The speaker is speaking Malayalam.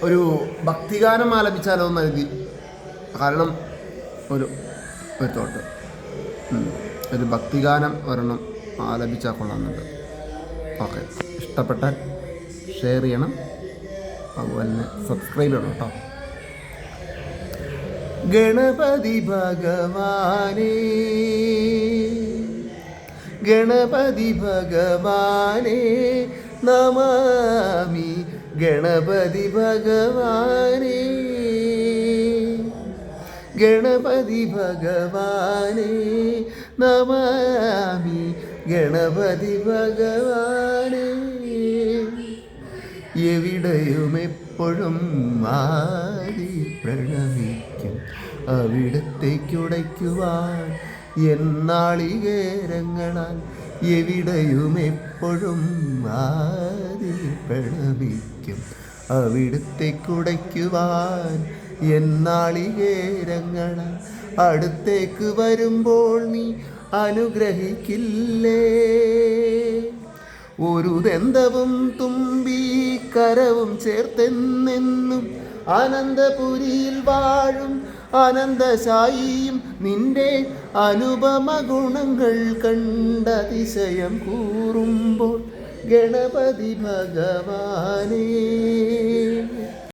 ഒരു ഭക്തിഗാനം ആലപിച്ചാലോ എന്ന് നൽകി. കാരണം ഒരു തോട്ട് ഒരു ഭക്തിഗാനം ഒരെണ്ണം ആലപിച്ചാൽ കൊള്ളാമെന്നുണ്ട്. ഓക്കെ, ഇഷ്ടപ്പെട്ടാൽ ഷെയർ ചെയ്യണം, അതുപോലെ തന്നെ സബ്സ്ക്രൈബ് ചെയ്യണം കേട്ടോ. ഗണപതി ഭഗവാനേ, ഗണപതി ഭഗവാനേ നമാമി, ഗണപതി ഭഗവാനേ, ഗണപതി ഭഗവാനേ നമാമി, ഗണപതി ഭഗവാനേ. എവിടെയും എപ്പോഴും ആദി പ്രണമിക്കും അവിടത്തേക്കുടയ്ക്കുവാൻ എന്നാളികേരങ്ങളാൽ. എവിടെയും എപ്പോഴും ആദി പ്രണമിക്കും അവിടത്തേക്കുടയ്ക്കുവാൻ എന്നാളികേരങ്ങളാൽ. അടുത്തേക്ക് വരുമ്പോൾ നീ അനുഗ്രഹിക്കില്ലേ? ഒരു ദന്തവും തുമ്പി കരവും ചേർത്തെന്നെന്നും അനന്തപുരിയിൽ വാഴും അനന്തശായിയും നിന്റെ അനുപമ ഗുണങ്ങൾ കണ്ടതിശയം കൂറുമ്പോൾ ഗണപതി ഭഗവാനേ.